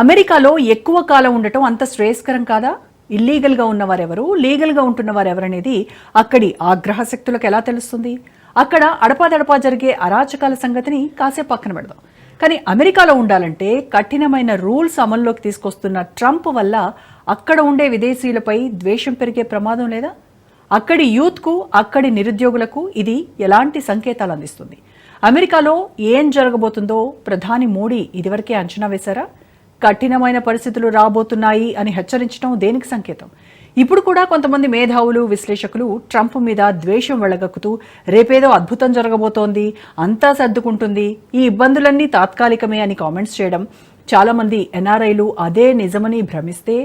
అమెరికాలో ఎక్కువ కాలం ఉండటం అంత శ్రేయస్కరం కాదా? ఇల్లీగల్గా ఉన్నవారెవరు, లీగల్గా ఉంటున్నవారెవరనేది అక్కడి ఆగ్రహ శక్తులకు ఎలా తెలుస్తుంది? అక్కడ అడపాదడపా జరిగే అరాచకాల సంగతిని కాసేపు పక్కన పెడదాం. కానీ అమెరికాలో ఉండాలంటే కఠినమైన రూల్స్ అమల్లోకి తీసుకొస్తున్న ట్రంప్ వల్ల అక్కడ ఉండే విదేశీయులపై ద్వేషం పెరిగే ప్రమాదం లేదా? అక్కడి యూత్కు, అక్కడి నిరుద్యోగులకు ఇది ఎలాంటి సంకేతాలు అందిస్తుంది? అమెరికాలో ఏం జరగబోతుందో ప్రధాని మోడీ ఇదివరకే అంచనా వేశారా? కఠినమైన పరిస్థితులు రాబోతున్నాయి అని హెచ్చరించడం దేనికి సంకేతం? ఇప్పుడు కూడా కొంతమంది మేధావులు, విశ్లేషకులు ట్రంప్ మీద ద్వేషం వెళ్లగక్కుతూ రేపేదో అద్భుతం జరగబోతోంది, అంతా సర్దుకుంటుంది, ఈ ఇబ్బందులన్నీ తాత్కాలికమే అని కామెంట్స్ చేయడం, చాలామంది ఎన్ఆర్ఐలు అదే నిజమని భ్రమిస్తే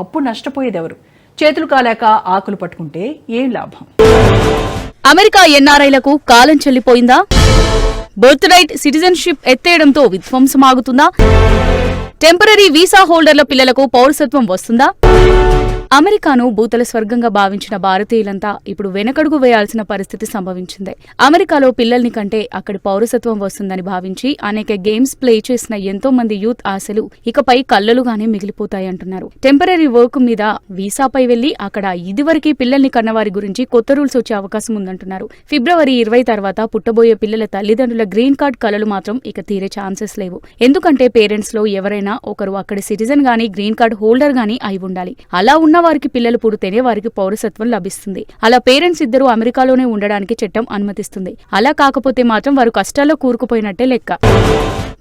అప్పుడు నష్టపోయేదెవరు? చేతులు కాలేక ఆకులు పట్టుకుంటే ఏం లాభం? అమెరికా ఎన్ఆర్ఐలకు కాలం చెల్లిపోయిందా? బర్త్ రైట్ సిటిజన్షిప్ ఎత్తేయడంతో విధ్వంసమాగుతుందా? టెంపరరీ వీసా హోల్డర్ల పిల్లలకు పౌరసత్వం వస్తుందా? అమెరికాను భూతల స్వర్గంగా భావించిన భారతీయులంతా ఇప్పుడు వెనకడుగు వేయాల్సిన పరిస్థితి సంభవించింది. అమెరికాలో పిల్లల్ని కంటే అక్కడి పౌరసత్వం వస్తుందని భావించి అనేక గేమ్స్ ప్లే చేసిన ఎంతో మంది యూత్ ఆశలు ఇకపై కల్లలుగానే మిగిలిపోతాయంటున్నారు. టెంపరరీ వర్క్ మీద వీసాపై వెళ్లి అక్కడ ఇదివరకే పిల్లల్ని కన్నవారి గురించి కొత్త రూల్స్ వచ్చే అవకాశం ఉందంటున్నారు. ఫిబ్రవరి 20 తర్వాత పుట్టబోయే పిల్లల తల్లిదండ్రుల గ్రీన్ కార్డ్ కలలు మాత్రం ఇక తీరే ఛాన్సెస్ లేవు. ఎందుకంటే పేరెంట్స్ లో ఎవరైనా ఒకరు అక్కడి సిటిజన్ గానీ గ్రీన్ కార్డ్ హోల్డర్ గానీ అయి ఉండాలి. అలా ఉన్న వారికి పిల్లలు పుడితేనే వారికి పౌరసత్వం లభిస్తుంది. అలా పేరెంట్స్ ఇద్దరు అమెరికాలోనే ఉండడానికి చట్టం అనుమతిస్తుంది. అలా కాకపోతే మాత్రం వారు కష్టాల్లో కూరుకుపోయినట్టే లెక్క.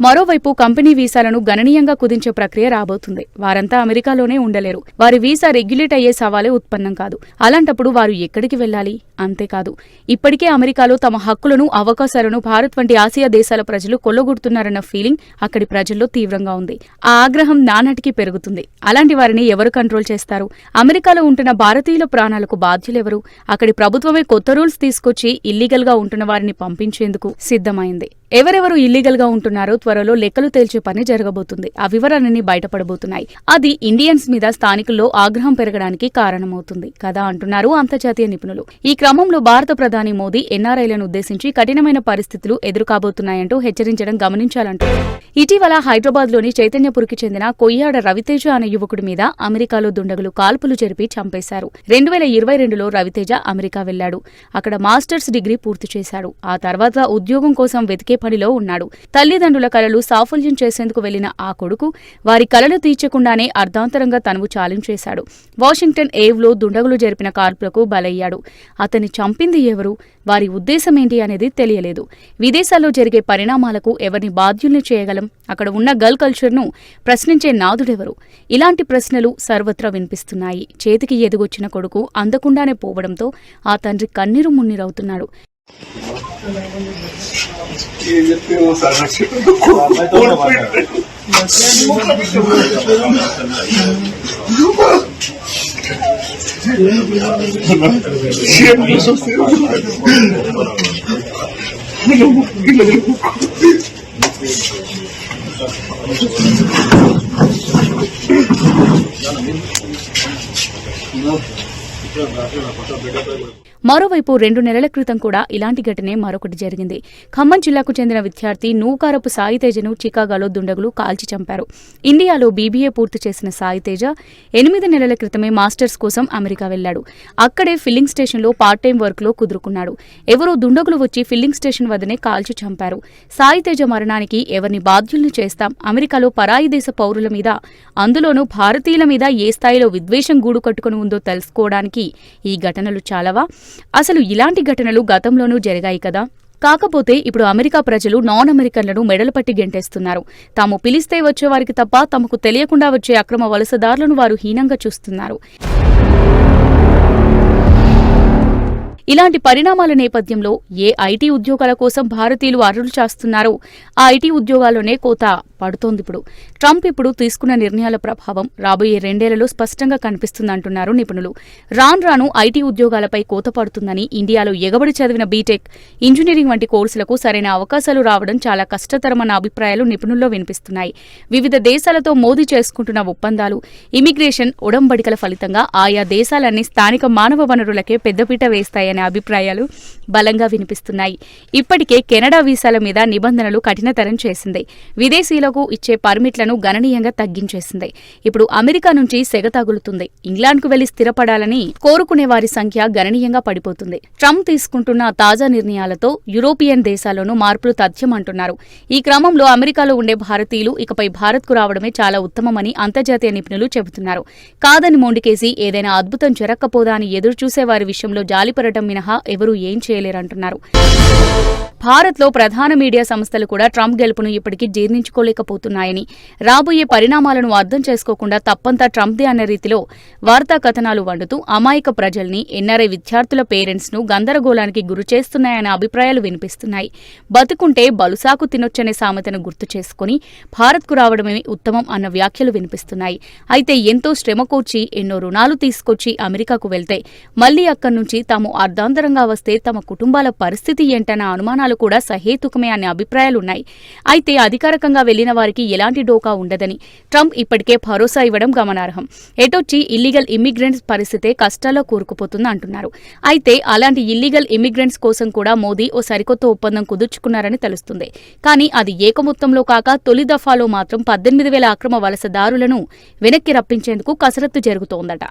మరోవైపు కంపెనీ వీసాలను గణనీయంగా కుదించే ప్రక్రియ రాబోతుంది. వారంతా అమెరికాలోనే ఉండలేరు. వారి వీసా రెగ్యులేట్ అయ్యే సవాలే ఉత్పన్నం కాదు. అలాంటప్పుడు వారు ఎక్కడికి వెళ్లాలి? అంతేకాదు, ఇప్పటికే అమెరికాలో తమ హక్కులను, అవకాశాలను భారత్ వంటి ఆసియా దేశాల ప్రజలు కొల్లగొడుతున్నారన్న ఫీలింగ్ అక్కడి ప్రజల్లో తీవ్రంగా ఉంది. ఆ ఆగ్రహం నానాటికి పెరుగుతుంది. అలాంటి వారిని ఎవరు కంట్రోల్ చేస్తారు? అమెరికాలో ఉంటున్న భారతీయుల ప్రాణాలకు బాధ్యులెవరు? అక్కడి ప్రభుత్వమే కొత్త రూల్స్ తీసుకొచ్చి ఇల్లీగల్ గా ఉంటున్న వారిని పంపించేందుకు సిద్ధమైంది. ఎవరెవరు ఇల్లీగల్ గా ఉంటున్నారో త్వరలో లెక్కలు తేల్చే పని జరగబోతుంది. ఆ వివరాలన్నీ బయటపడబోతున్నాయి. అది ఇండియన్స్ మీద స్థానికుల్లో ఆగ్రహం పెరగడానికి కారణమవుతుంది కదా అంటున్నారు అంతర్జాతీయ నిపుణులు. ఈ క్రమంలో భారత ప్రధాని మోదీ ఎన్ఆర్ఐలను ఉద్దేశించి కఠినమైన పరిస్థితులు ఎదురుకాబోతున్నాయంటూ హెచ్చరించడం గమనించాలంటారు. ఇటీవల హైదరాబాద్ లోని చైతన్యపురికి చెందిన కొయ్యాడ రవితేజ అనే యువకుడి మీద అమెరికాలో దుండగులు కాల్పులు జరిపి చంపేశారు. 2022లో రవితేజ అమెరికా వెళ్లాడు. అక్కడ మాస్టర్స్ డిగ్రీ పూర్తి చేశాడు. ఆ తర్వాత ఉద్యోగం కోసం వెతికే పనిలో ఉన్నాడు. తల్లిదండ్రుల కలలు సాఫల్యం చేసేందుకు వెళ్లిన ఆ కొడుకు వారి కలలు తీర్చకుండానే అర్ధాంతరంగా తనువు చాలించేశాడు. వాషింగ్టన్ ఏవ్లో దుండగులు జరిపిన కాల్పులకు బలయ్యాడు. అతన్ని చంపింది ఎవరు, వారి ఉద్దేశమేంటి అనేది తెలియలేదు. విదేశాల్లో జరిగే పరిణామాలకు ఎవరిని బాధ్యుల్ని చేయగలం? అక్కడ ఉన్న గర్ల్ కల్చర్ను ప్రశ్నించే నాదుడెవరు? ఇలాంటి ప్రశ్నలు సర్వత్రా వినిపిస్తున్నాయి. చేతికి ఎదుగొచ్చిన కొడుకు అందకుండానే పోవడంతో ఆ తండ్రి కన్నీరు మున్నీరవుతున్నాడు. మరోవైపు 2 నెలల క్రితం కూడా ఇలాంటి ఘటనే మరొకటి జరిగింది. ఖమ్మం జిల్లాకు చెందిన విద్యార్థి నూకారపు సాయితేజను చికాగోలో దుండగులు కాల్చి చంపారు. ఇండియాలో బీబీఏ పూర్తి చేసిన సాయితేజ 8 నెలల క్రితమే మాస్టర్స్ కోసం అమెరికా వెళ్లాడు. అక్కడే ఫిల్లింగ్ స్టేషన్లో పార్ట్ టైం వర్క్ లో కుదురుకున్నాడు. ఎవరో దుండగులు వచ్చి ఫిల్లింగ్ స్టేషన్ వద్దనే కాల్చి చంపారు. సాయితేజ మరణానికి ఎవరిని బాధ్యుల్ని చేస్తాం? అమెరికాలో పరాయి దేశ పౌరుల మీద, అందులోనూ భారతీయుల మీద ఏ స్థాయిలో విద్వేషం గూడు కట్టుకుని ఉందో తెలుసుకోవడానికి ఈ ఘటనలు చాలవా? అసలు ఇలాంటి ఘటనలు గతంలోనూ జరిగాయి కదా. కాకపోతే ఇప్పుడు అమెరికా ప్రజలు నాన్ అమెరికన్లను మెడలు పట్టి గెంటేస్తున్నారు. తాము పిలిస్తే వచ్చేవారికి తప్ప తమకు తెలియకుండా వచ్చే అక్రమ వలసదారులను వారు హీనంగా చూస్తున్నారు. ఇలాంటి పరిణామాల నేపథ్యంలో ఏ ఐటీ ఉద్యోగాల కోసం భారతీయులు అర్రులు చేస్తున్నారో ఆ ఐటీ ఉద్యోగాల్లోనే కోత పడుతోంది. ట్రంప్ ఇప్పుడు తీసుకున్న నిర్ణయాల ప్రభావం రాబోయే 2 ఏళ్లలో స్పష్టంగా కనిపిస్తుందంటున్నారు నిపుణులు. రాను ఐటీ ఉద్యోగాలపై కోత పడుతుందని, ఇండియాలో ఎగబడి చదివిన బీటెక్, ఇంజనీరింగ్ వంటి కోర్సులకు సరైన అవకాశాలు రావడం చాలా కష్టతరమన్న అభిప్రాయాలు నిపుణుల్లో వినిపిస్తున్నాయి. వివిధ దేశాలతో మోదీ చేసుకుంటున్న ఒప్పందాలు, ఇమిగ్రేషన్ ఒడంబడికల ఫలితంగా ఆయా దేశాలన్నీ స్థానిక మానవ వనరులకే పెద్దపీట వేస్తాయని అభిప్రాయాలు బలంగా వినిపిస్తున్నాయి. ఇప్పటికే కెనడా వీసాల మీద నిబంధనలు కఠినతరం చేసింది. విదేశీయులకు ఇచ్చే పర్మిట్లను సంఖ్యను గణనీయంగా తగ్గించేసింది. ఇప్పుడు అమెరికా నుంచి సెగ తగులుతుంది. ఇంగ్లాండ్కు వెళ్లి స్థిరపడాలని కోరుకునే వారి సంఖ్య గణనీయంగా పడిపోతుంది. ట్రంప్ తీసుకుంటున్న తాజా నిర్ణయాలతో యూరోపియన్ దేశాల్లోనూ మార్పులు తథ్యమంటున్నారు. ఈ క్రమంలో అమెరికాలో ఉండే భారతీయులు ఇకపై భారత్కు రావడమే చాలా ఉత్తమమని అంతర్జాతీయ నిపుణులు చెబుతున్నారు. కాదని మొండికేసి ఏదైనా అద్భుతం జరగకపోదా అని ఎదురుచూసే వారి విషయంలో జాలిపడటం మినహా ఎవరూ ఏం చేయలేరంటున్నారు. భారత్లో ప్రధాన మీడియా సంస్థలు కూడా ట్రంప్ గెలుపును ఇప్పటికీ జీర్ణించుకోలేకపోతున్నాయని, రాబోయే పరిణామాలను అర్థం చేసుకోకుండా తప్పంతా ట్రంప్దే అన్న రీతిలో వార్తా కథనాలు వండుతూ అమాయక ప్రజల్ని, ఎన్ఆర్ఐ విద్యార్థుల పేరెంట్స్ ను గందరగోళానికి గురిచేస్తున్నాయనే అభిప్రాయాలు వినిపిస్తున్నాయి. బతుకుంటే బలుసాకు తినొచ్చనే సామెతను గుర్తు చేసుకుని భారత్కు రావడమే ఉత్తమం అన్న వ్యాఖ్యలు వినిపిస్తున్నాయి. అయితే ఎంతో శ్రమ కూర్చి ఎన్నో రుణాలు తీసుకొచ్చి అమెరికాకు వెళ్తే మళ్లీ అక్కడి నుంచి తాము అర్ధాంతరంగా వస్తే తమ కుటుంబాల పరిస్థితి ఏంటన్న అనుమానాలు కూడా సహేతుకమే అనే అభిప్రాయాలున్నాయి. అయితే అధికారికంగా వెళ్లిన వారికి ఎలాంటి డోకా ఉండదని ట్రంప్ ఇప్పటికే భరోసా ఇవ్వడం గమనార్హం. ఎటొచ్చి ఇల్లీగల్ ఇమ్మిగ్రెంట్స్ పరిస్థితే కష్టాల్లో కూరుకుపోతుంది అంటున్నారు. అయితే అలాంటి ఇల్లీగల్ ఇమ్మిగ్రెంట్స్ కోసం కూడా మోదీ ఓ సరికొత్త ఒప్పందం కుదుర్చుకున్నారని తెలుస్తుంది. కానీ అది ఏకమొత్తంలో కాక తొలి దఫాలో మాత్రం 18,000 అక్రమ వలసదారులను వెనక్కి రప్పించేందుకు కసరత్తు జరుగుతోందట.